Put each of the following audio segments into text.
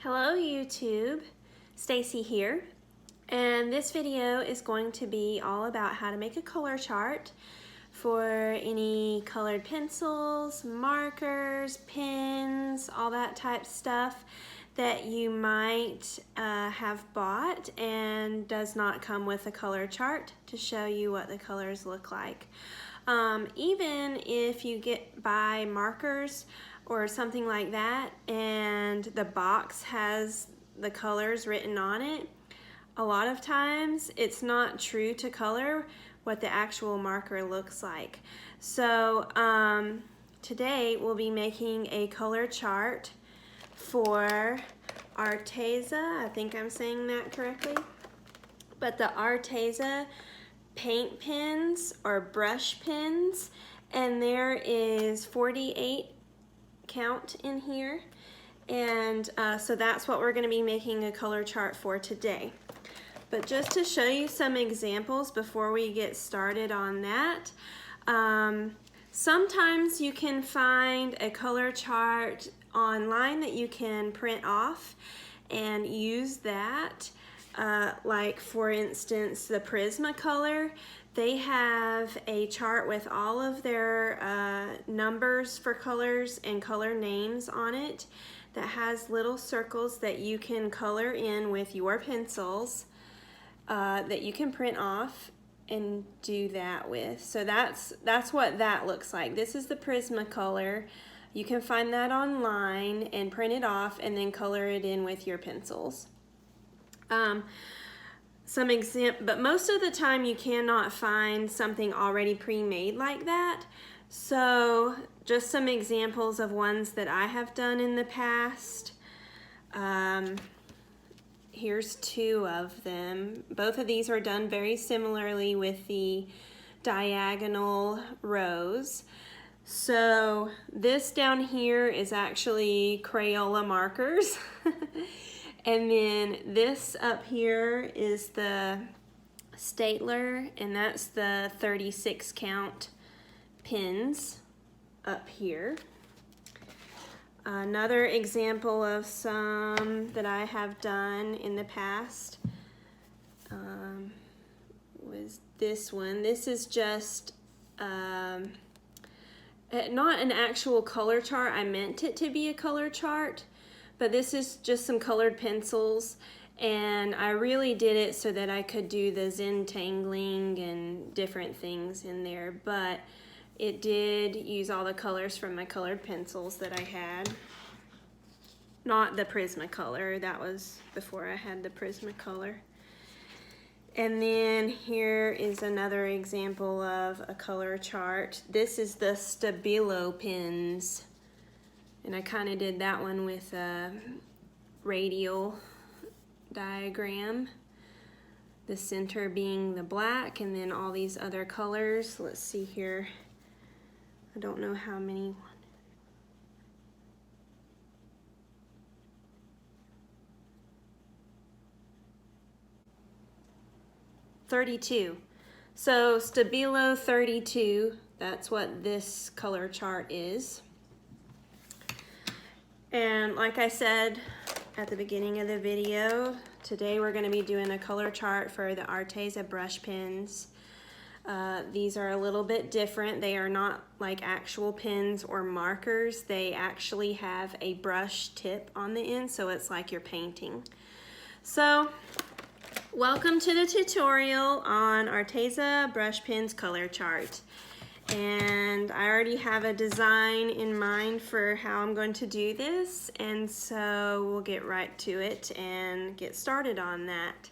Hello YouTube, Stacy here, and this video is going to be all about how to make a color chart for any colored pencils, markers, pens, all that type stuff that you might have bought and does not come with a color chart to show you what the colors look like. Even if you buy markers or something like that and the box has the colors written on it, a lot of times it's not true to color what the actual marker looks like. So today we'll be making a color chart for Arteza, I think I'm saying that correctly, but the Arteza paint pens or brush pens, and there is 48 count in here, and so that's what we're going to be making a color chart for today. But just to show you some examples before we get started on that, sometimes you can find a color chart online that you can print off and use that. Like for instance, the Prismacolor, they have a chart with all of their numbers for colors and color names on it that has little circles that you can color in with your pencils that you can print off and do that with. So that's what that looks like. This is the Prismacolor. You can find that online and print it off and then color it in with your pencils. But most of the time you cannot find something already pre-made like that. So just some examples of ones that I have done in the past. Here's two of them. Both of these are done very similarly with the diagonal rows. So this down here is actually Crayola markers. And then this up here is the Stapler, and that's the 36 count pens up here. Another example of some that I have done in the past was this one. This is just not an actual color chart. I meant it to be a color chart, but this is just some colored pencils, and I really did it so that I could do the Zentangling and different things in there, but it did use all the colors from my colored pencils that I had. Not the Prismacolor, that was before I had the Prismacolor. And then here is another example of a color chart. This is the Stabilo pens. And I kind of did that one with a radial diagram. The center being the black and then all these other colors. Let's see here. I don't know how many. 32. So Stabilo 32, that's what this color chart is. And like I said at the beginning of the video, today we're going to be doing a color chart for the Arteza brush pens. These are a little bit different. They are not like actual pens or markers. They actually have a brush tip on the end, so it's like you're painting. So, welcome to the tutorial on Arteza brush pens color chart. And I already have a design in mind for how I'm going to do this, and so we'll get right to it and get started on that.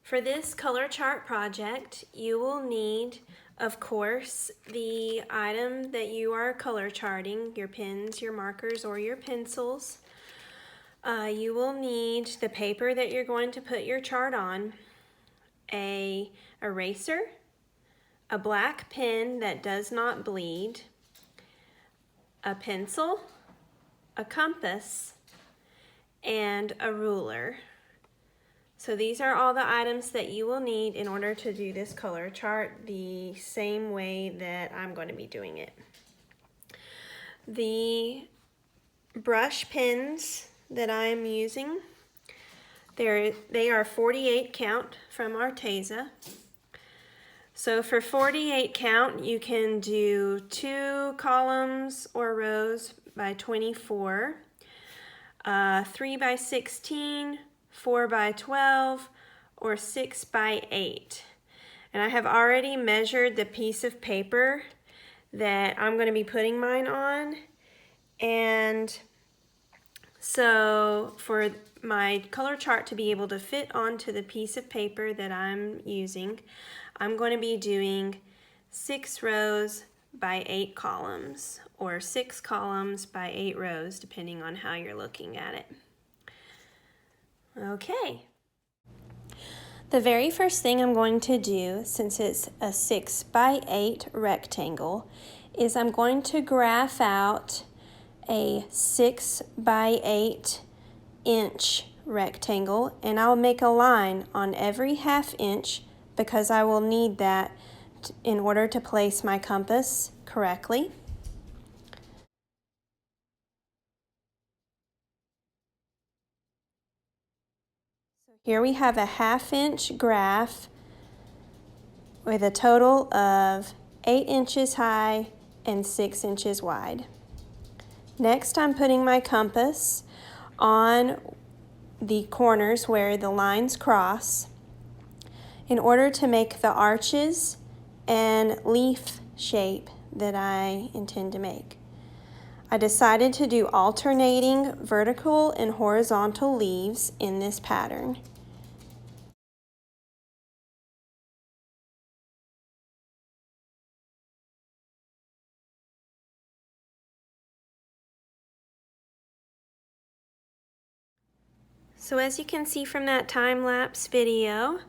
For this color chart project, you will need, of course, the item that you are color charting, your pens, your markers, or your pencils. You will need the paper that you're going to put your chart on, an eraser, a black pen that does not bleed, a pencil, a compass, and a ruler. So these are all the items that you will need in order to do this color chart the same way that I'm going to be doing it. The brush pens that I am using. They are 48 count from Arteza. So for 48 count, you can do 2 columns or rows by 24, 3 by 16, 4 by 12, or 6 by 8. And I have already measured the piece of paper that I'm going to be putting mine on. And so for my color chart to be able to fit onto the piece of paper that I'm using, I'm going to be doing 6 rows by 8 columns, or 6 columns by 8 rows, depending on how you're looking at it. Okay. The very first thing I'm going to do, since it's a 6 by 8 rectangle, is I'm going to graph out a 6 by 8 inch rectangle, and I'll make a line on every ½ inch because I will need that in order to place my compass correctly. So here we have a ½ inch graph with a total of 8 inches high and 6 inches wide. Next, I'm putting my compass on the corners where the lines cross in order to make the arches and leaf shape that I intend to make. I decided to do alternating vertical and horizontal leaves in this pattern. So as you can see from that time-lapse video,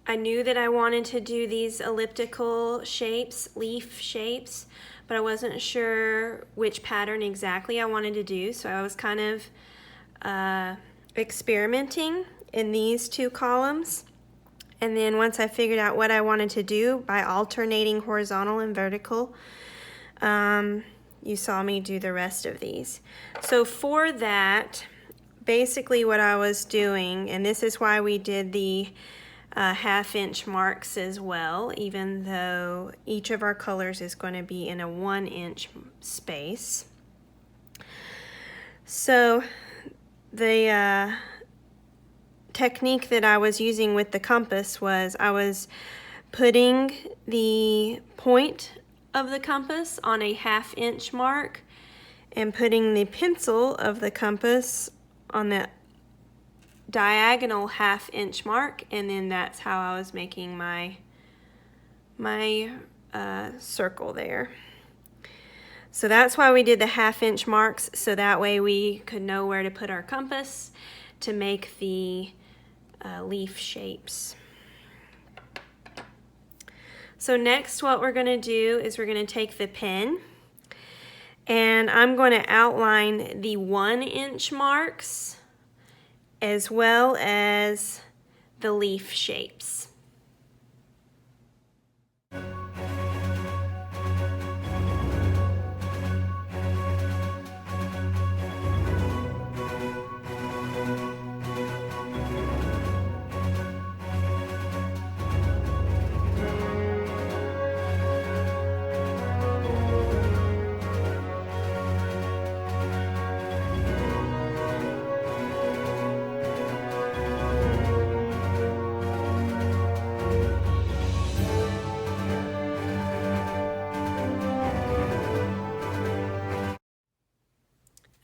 I knew that I wanted to do these elliptical shapes, leaf shapes, but I wasn't sure which pattern exactly I wanted to do, so I was kind of experimenting in these 2 columns. And then once I figured out what I wanted to do by alternating horizontal and vertical, you saw me do the rest of these. So for that, basically what I was doing, and this is why we did the ½ inch marks as well, even though each of our colors is going to be in a 1 inch space. So the technique that I was using with the compass was I was putting the point of the compass on a ½ inch mark and putting the pencil of the compass on that diagonal ½ inch mark, and then that's how I was making my circle there. So that's why we did the ½ inch marks, so that way we could know where to put our compass to make the leaf shapes. So next what we're going to do is we're going to take the pen, and I'm going to outline the 1 inch marks as well as the leaf shapes.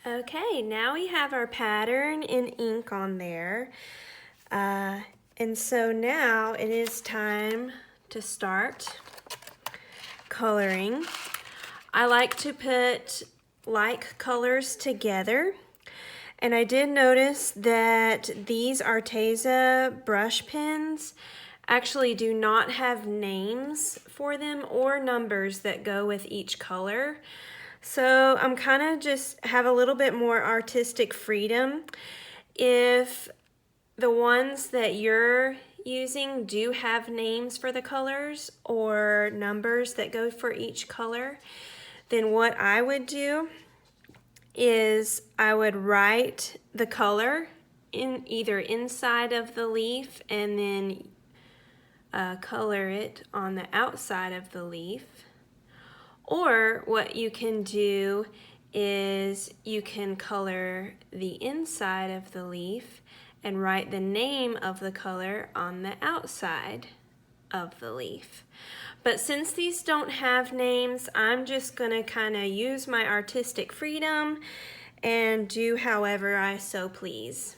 Okay, now we have our pattern in ink on there. And so now it is time to start coloring. I like to put like colors together. And I did notice that these Arteza brush pens actually do not have names for them or numbers that go with each color. So I'm kind of just have a little bit more artistic freedom. If the ones that you're using do have names for the colors or numbers that go for each color, then what I would do is I would write the color in either inside of the leaf and then color it on the outside of the leaf. Or what you can do is you can color the inside of the leaf and write the name of the color on the outside of the leaf. But since these don't have names, I'm just gonna kind of use my artistic freedom and do however I so please.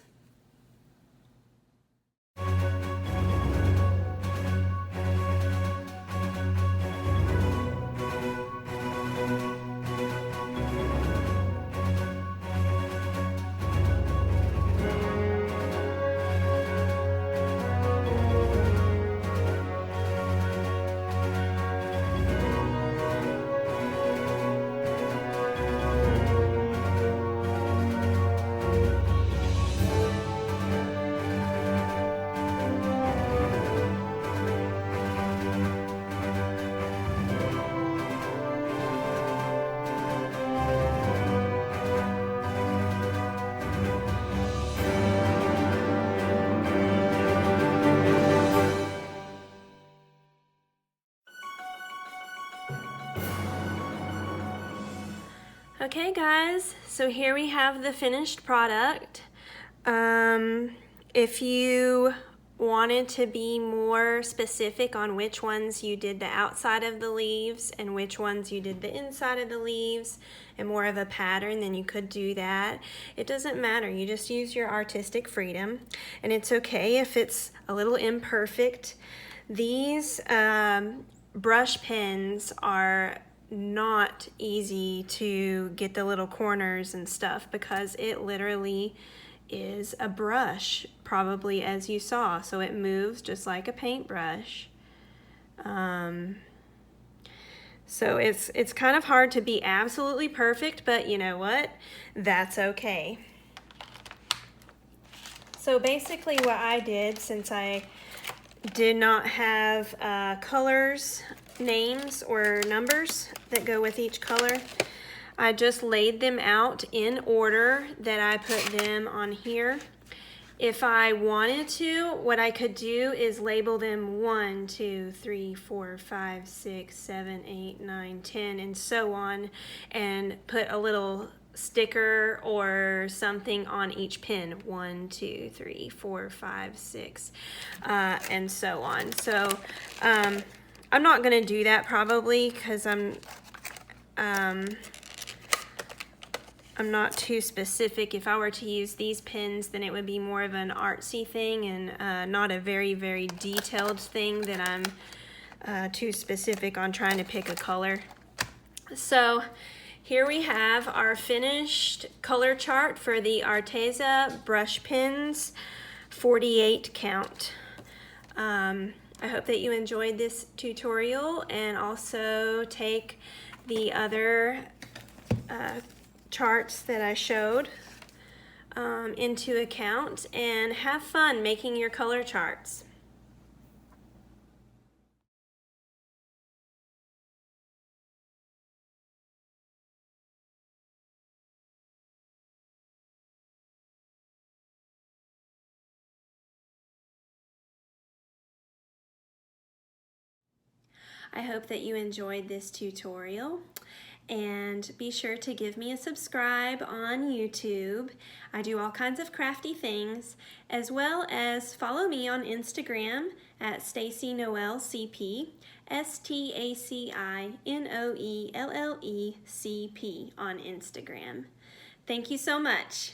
Okay guys, so here we have the finished product. If you wanted to be more specific on which ones you did the outside of the leaves and which ones you did the inside of the leaves and more of a pattern, then you could do that. It doesn't matter, you just use your artistic freedom, and it's okay if it's a little imperfect. These brush pens are not easy to get the little corners and stuff because it literally is a brush, probably as you saw, so it moves just like a paintbrush. So it's kind of hard to be absolutely perfect, but you know what? That's okay. So basically what I did, since I did not have colors, names, or numbers that go with each color, I just laid them out in order that I put them on here. If I wanted to, what I could do is label them 1, 2, 3, 4, 5, 6, 7, 8, 9, 10, and so on, and put a little sticker or something on each pin. 1, 2, 3, 4, 5, 6, and so on. So I'm not gonna do that probably because I'm not too specific. If I were to use these pens, then it would be more of an artsy thing and not a very, very detailed thing that I'm too specific on trying to pick a color. So here we have our finished color chart for the Arteza brush pens, 48 count. I hope that you enjoyed this tutorial and also take the other charts that I showed into account and have fun making your color charts. I hope that you enjoyed this tutorial, and be sure to give me a subscribe on YouTube. I do all kinds of crafty things, as well as follow me on Instagram at Stacy Noelle CP, STACINOELLECP on Instagram. Thank you so much.